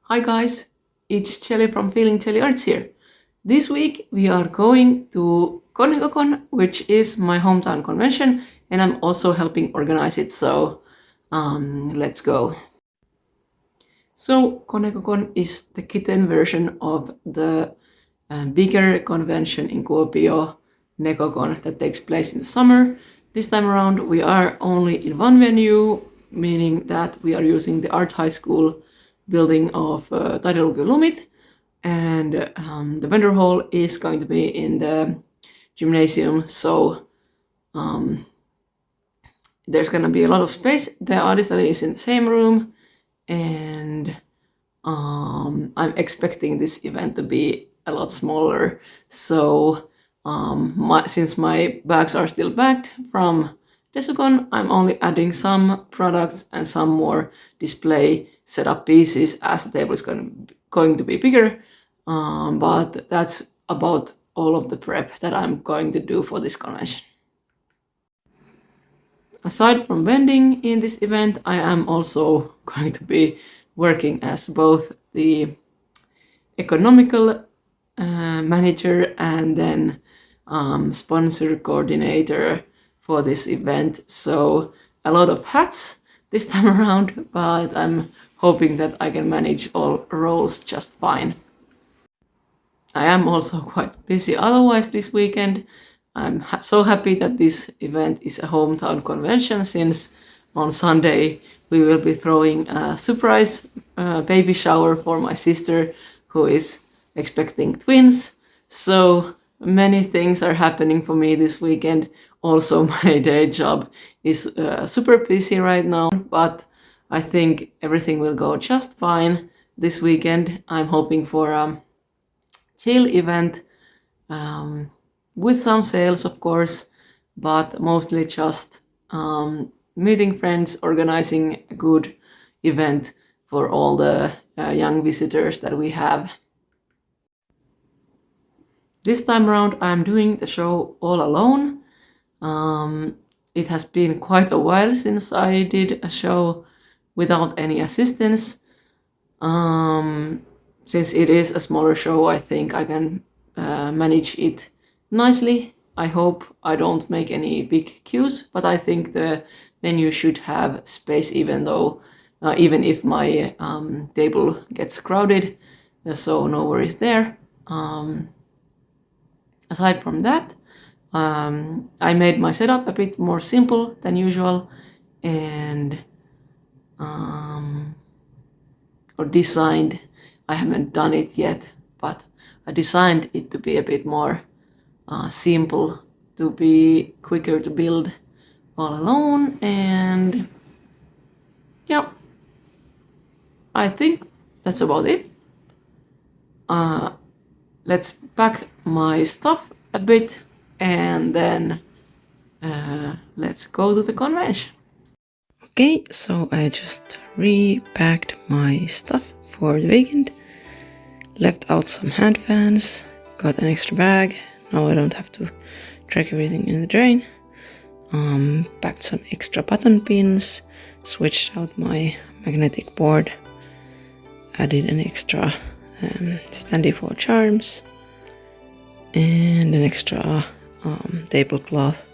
Hi guys, it's Chelly from Feeling Chelly Arts here. This week we are going to Konekocon, which is my hometown convention, and I'm also helping organize it, so let's go. So Konekocon is the kitten version of the bigger convention in Kuopio, Nekocon, that takes place in the summer. This time around we are only in one venue, meaning that we are using the Art High School building of Taideluki Lumit, and the vendor hall is going to be in the gymnasium, so there's going to be a lot of space. The artist alley is in the same room, and I'm expecting this event to be a lot smaller. So since my bags are still packed from Desucon, I'm only adding some products and some more display setup pieces as the table is going to be bigger. But that's about all of the prep that I'm going to do for this convention. Aside from vending in this event, I am also going to be working as both the economical manager and then sponsor coordinator for this event. So a lot of hats this time around, but I'm hoping that I can manage all roles just fine. I am also quite busy otherwise this weekend. I'm so happy that this event is a hometown convention, since on Sunday we will be throwing a surprise baby shower for my sister, who is expecting twins. So many things are happening for me this weekend. Also, my day job is super busy right now, but I think everything will go just fine this weekend. I'm hoping for a chill event with some sales, of course, but mostly just meeting friends, organizing a good event for all the young visitors that we have. This time around I'm doing the show all alone. It has been quite a while since I did a show without any assistance. Since it is a smaller show, I think I can manage it nicely. I hope I don't make any big queues, but I think the venue should have space, even if my table gets crowded, so no worries there. Aside from that, I made my setup a bit more simple than usual, and or designed. I haven't done it yet, but I designed it to be a bit more simple, to be quicker to build all alone. And yeah, I think that's about it. Let's pack my stuff a bit, and then let's go to the convention. Okay, so I just repacked my stuff for the weekend, left out some hand fans, got an extra bag. Now I don't have to drag everything in the drain. Packed some extra button pins, switched out my magnetic board, added an extra standee for charms, and an extra tablecloth,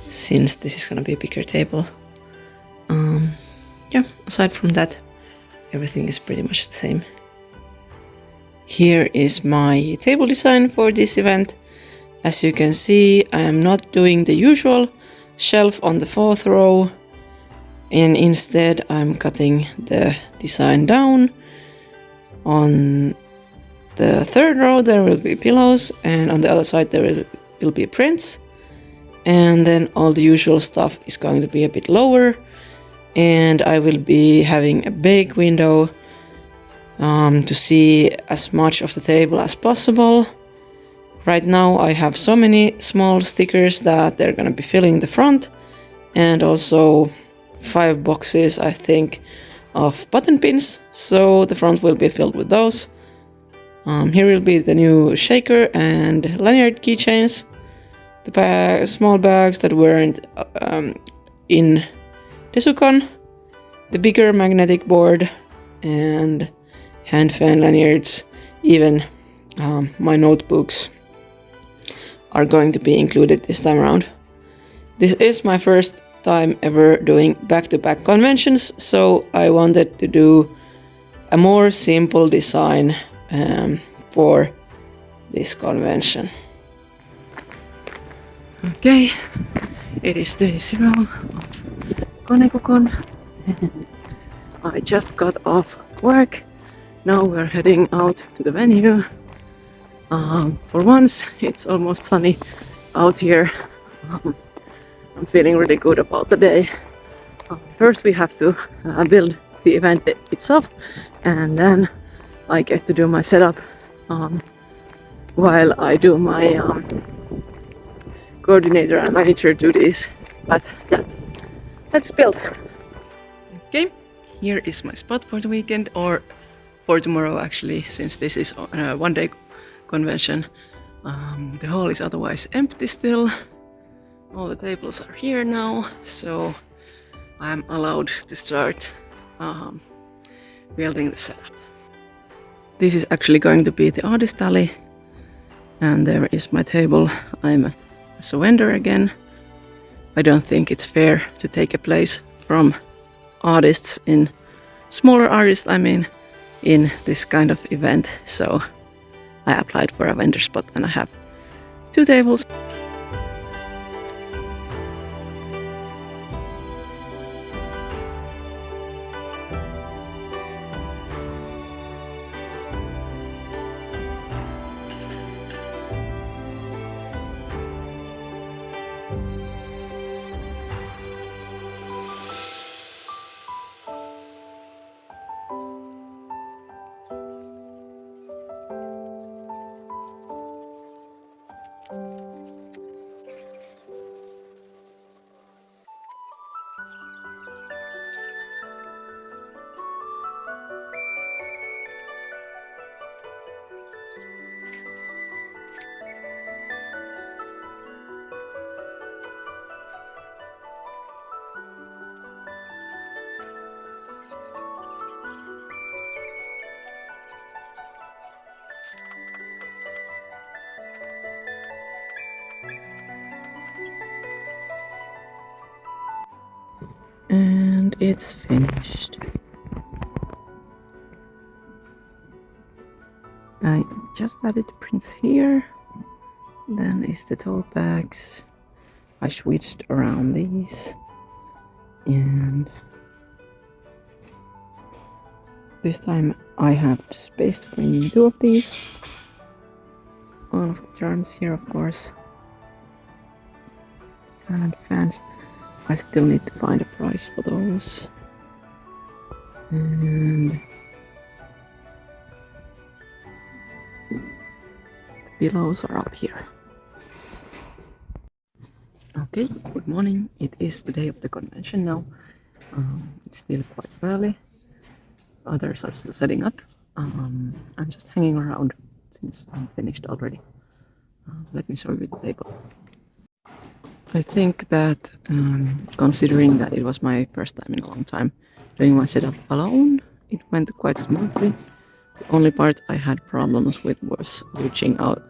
since this is gonna be a bigger table. Yeah, aside from that, everything is pretty much the same. Here is my table design for this event. As you can see, I am not doing the usual shelf on the 4th row, and instead I'm cutting the design down. On the 3rd row there will be pillows, and on the other side there will be prints, and then all the usual stuff is going to be a bit lower, and I will be having a big window to see as much of the table as possible. Right now I have so many small stickers that they're gonna be filling the front, and also 5 boxes, I think, of button pins, so the front will be filled with those. Here will be the new shaker and lanyard keychains, the small bags that weren't in Desucon, the bigger magnetic board, and hand fan lanyards, even my notebooks are going to be included this time around. This is my first time ever doing back-to-back conventions, so I wanted to do a more simple design for this convention. Okay, it is day 0 of Konekocon. I just got off work. Now we're heading out to the venue. For once, it's almost sunny out here. I'm feeling really good about the day. First we have to build the event itself, and then I get to do my setup while I do my coordinator and manager duties. But yeah, let's build. Okay, here is my spot for the weekend, or for tomorrow actually, since this is a one-day convention. The hall is otherwise empty still. All the tables are here now, so I'm allowed to start building the setup. This is actually going to be the artist alley, and there is my table. I'm as a vendor again. I don't think it's fair to take a place from artists in smaller artists, in this kind of event, so I applied for a vendor spot and I have 2 tables. And it's finished. I just added the prints here. Then is the tote bags. I switched around these. And this time I have the space to bring in 2 of these. One of the charms here, of course. And fans. I still need to find a price for those. And the pillows are up here. Okay, good morning. It is the day of the convention now. It's still quite early. Others are still setting up. I'm just hanging around since I'm finished already. Let me show you the table. I think that considering that it was my first time in a long time doing my setup alone, it went quite smoothly. The only part I had problems with was reaching out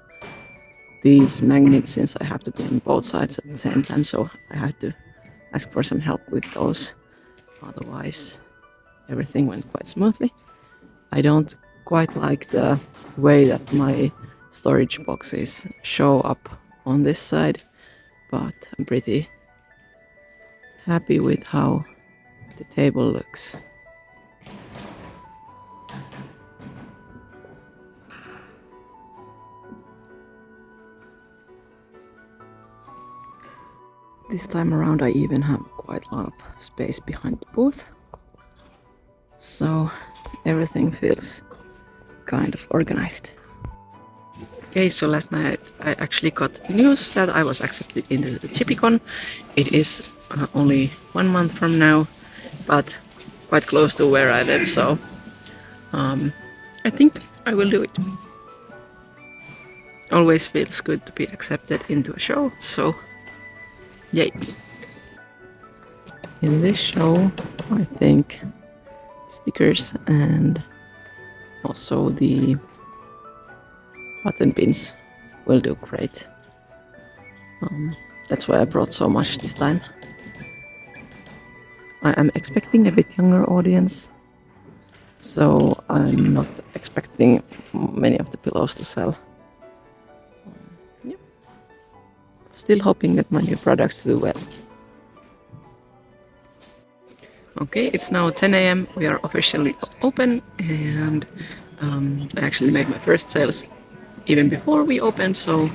these magnets, since I have to be on both sides at the same time, so I had to ask for some help with those. Otherwise, everything went quite smoothly. I don't quite like the way that my storage boxes show up on this side, but I'm pretty happy with how the table looks. This time around I even have quite a lot of space behind the booth, so everything feels kind of organized. Okay, so last night I actually got news that I was accepted into the Desucon. It is only 1 month from now, but quite close to where I live, so I think I will do it. Always feels good to be accepted into a show, so yay. In this show, I think stickers and Also the button pins will do great. That's why I brought so much this time. I am expecting a bit younger audience, so I'm not expecting many of the pillows to sell. Yeah. Still hoping that my new products do well. Okay, it's now 10 a.m. We are officially open, and I actually made my first sales even before we opened, so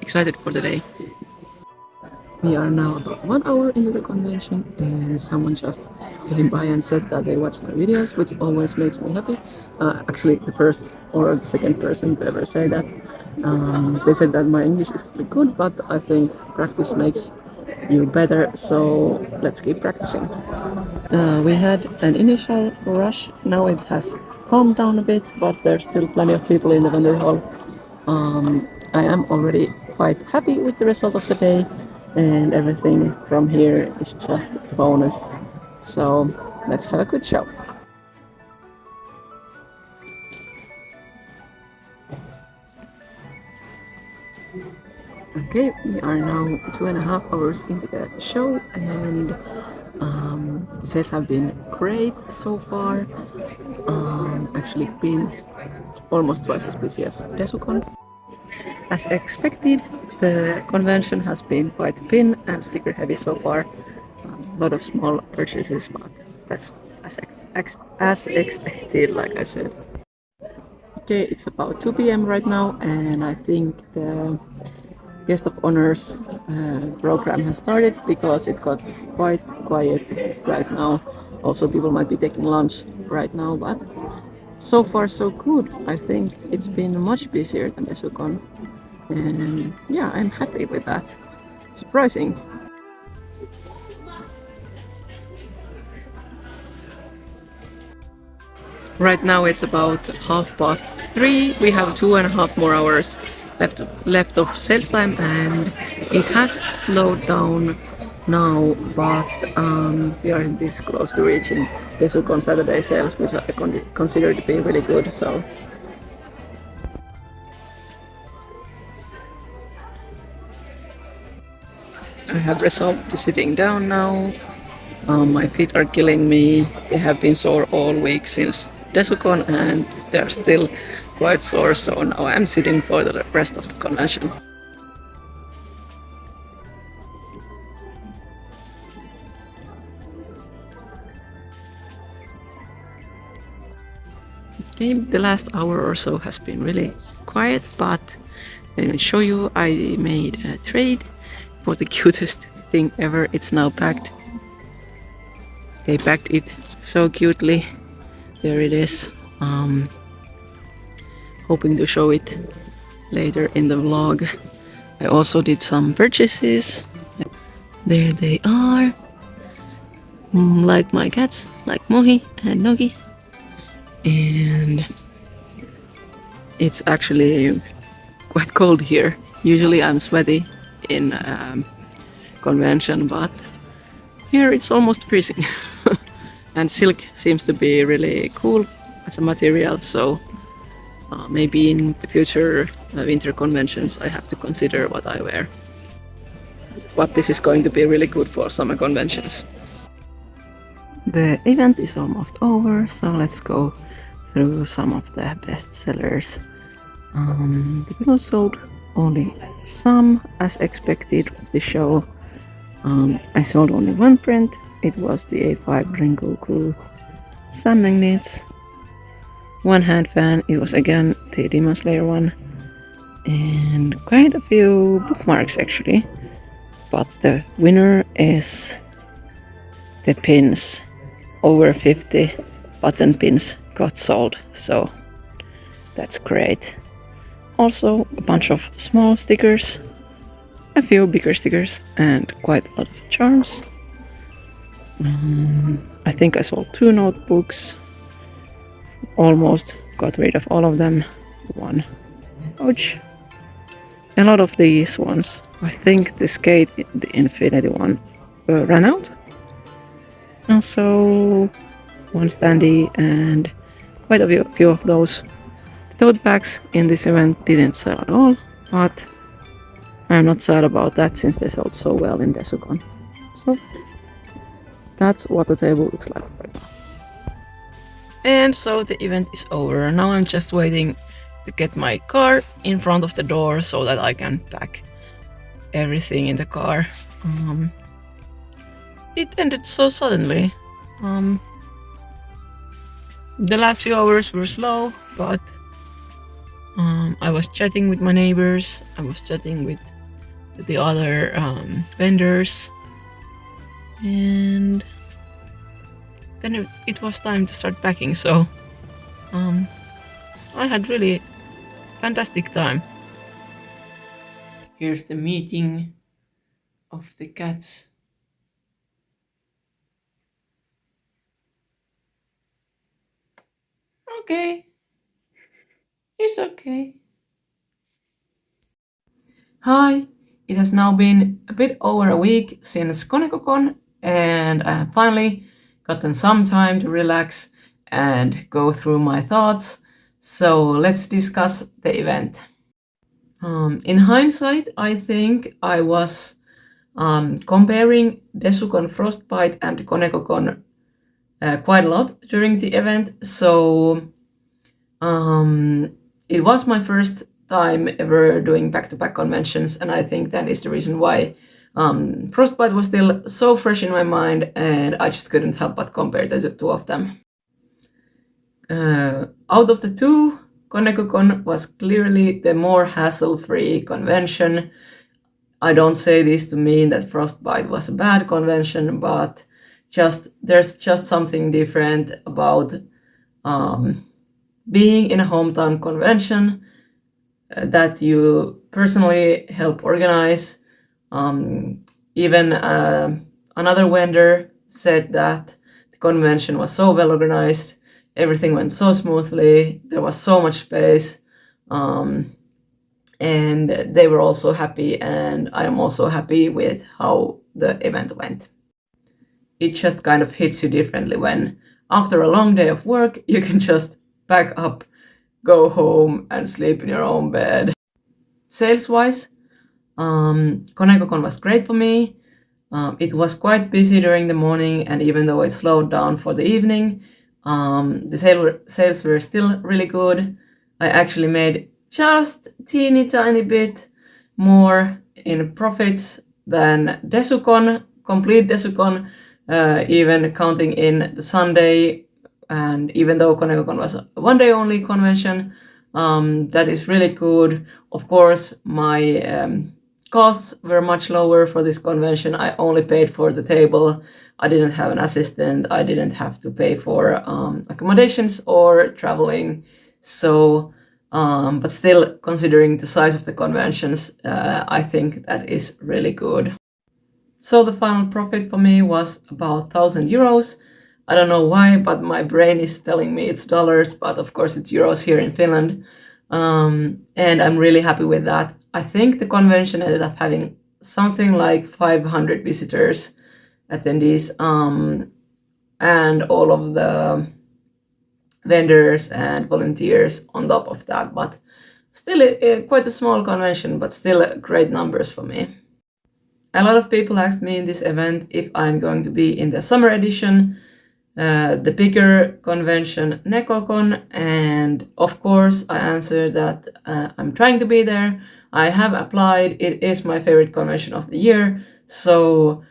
excited for the day. We are now about 1 hour into the convention, and someone just came by and said that they watch my videos, which always makes me happy. Actually, the first or the second person to ever say that. They said that my English is really good, but I think practice makes you better, so let's keep practicing. We had an initial rush, now it has calmed down a bit, but there's still plenty of people in the vendor hall. I am already quite happy with the result of the day, and everything from here is just bonus. So let's have a good show. Okay, we are now 2.5 hours into the show, and sales have been great so far. Actually been almost twice as busy as Desucon. As expected, the convention has been quite pin and sticker heavy so far. A lot of small purchases, but that's as expected, like I said. Okay, it's about 2 p.m. right now, and I think the guest of honors program has started because it got quite quiet right now. Also, people might be taking lunch right now, but so far so good. I think it's been much busier than Desucon, and yeah, I'm happy with that. Surprising. Right now it's about 3:30. We have 2.5 more hours left of sales time, and it has slowed down now, but we are this close to reaching the Desucon Saturday sales, which I consider to be really good. So I have resolved to sitting down now. My feet are killing me. They have been sore all week since Desucon, and they're still quite sore, so now I'm sitting for the rest of the convention. Okay, the last hour or so has been really quiet, but let me show you. I made a trade for the cutest thing ever. It's now packed. They packed it so cutely. There it is. Hoping to show it later in the vlog. I also did some purchases. There they are. Like my cats, like Mohi and Nogi. And it's actually quite cold here. Usually I'm sweaty in convention, but here it's almost freezing. And silk seems to be really cool as a material, so maybe in the future winter conventions I have to consider what I wear. But this is going to be really good for summer conventions. The event is almost over, so let's go through some of the best sellers. The pillows sold only some, as expected with the show. I sold only one print. It was the A5 Rengoku Sun Magnets. One hand fan, it was again the Demon Slayer one. And quite a few bookmarks actually. But the winner is the pins. Over 50 button pins got sold, so that's great. Also a bunch of small stickers, a few bigger stickers, and quite a lot of charms. I think I sold 2 notebooks, almost got rid of all of them. One pouch. A lot of these ones, I think the Skate, the Infinity one, ran out. Also one standee and quite a few of those. The tote bags in this event didn't sell at all, but I'm not sad about that since they sold so well in Desucon. So that's what the table looks like right now. And so the event is over. Now I'm just waiting to get my car in front of the door so that I can pack everything in the car. It ended so suddenly. The last few hours were slow, but I was chatting with my neighbors, I was chatting with the other vendors, and then it was time to start packing, so I had really fantastic time. Here's the meeting of the cats. Okay, it's okay. Hi, it has now been a bit over a week since Konekocon, and I have finally gotten some time to relax and go through my thoughts. So let's discuss the event. In hindsight, I think I was comparing Desucon Frostbite and Konekocon quite a lot during the event. So it was my first time ever doing back-to-back conventions, and I think that is the reason why Frostbite was still so fresh in my mind, and I just couldn't help but compare the two of them. Out of the two, Konekocon was clearly the more hassle-free convention. I don't say this to mean that Frostbite was a bad convention, but there's just something different about being in a hometown convention that you personally help organize. Even another vendor said that the convention was so well organized, everything went so smoothly, there was so much space, and they were also happy, and I am also happy with how the event went. It just kind of hits you differently when after a long day of work you can just pack up, go home and sleep in your own bed. Sales-wise, Konekocon was great for me. It was quite busy during the morning, and even though it slowed down for the evening, the sales were still really good. I actually made just teeny tiny bit more in profits than Desucon, complete Desucon, even counting in the Sunday. And even though Konekocon was a one-day only convention, that is really good. Of course, my costs were much lower for this convention. I only paid for the table. I didn't have an assistant. I didn't have to pay for accommodations or traveling. So, but still, considering the size of the conventions, I think that is really good. So the final profit for me was about 1,000 euros. I don't know why, but my brain is telling me it's dollars, but of course it's euros here in Finland. And I'm really happy with that. I think the convention ended up having something like 500 visitors, attendees, and all of the vendors and volunteers on top of that. But still quite a small convention, but still great numbers for me. A lot of people asked me in this event if I'm going to be in the summer edition, the bigger convention Nekocon, and of course I answered that I'm trying to be there. I have applied. It is my favorite convention of the year, so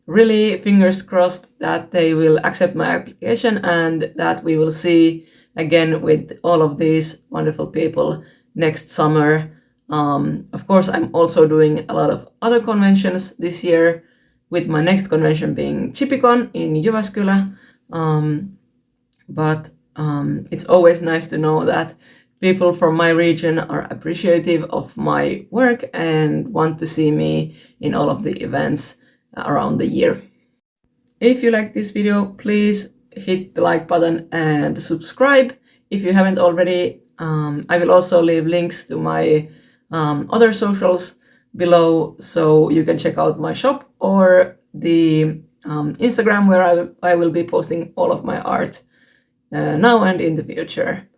really fingers crossed that they will accept my application and that we will see again with all of these wonderful people next summer. Of course, I'm also doing a lot of other conventions this year, with my next convention being Chipicon in Jyväskylä. But it's always nice to know that people from my region are appreciative of my work and want to see me in all of the events around the year. If you like this video, please hit the like button and subscribe if you haven't already. I will also leave links to my other socials below, so you can check out my shop or the Instagram where I will be posting all of my art now and in the future.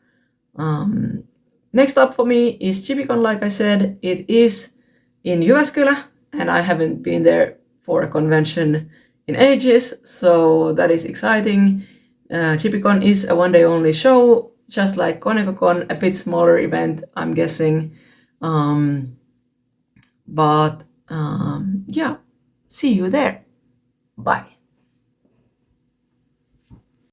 Next up for me is Chipicon. Like I said, it is in Jyväskylä, and I haven't been there for a convention in ages, so that is exciting. Chipicon is a one-day only show, just like Konekocon, a bit smaller event, I'm guessing. But yeah, see you there. Bye.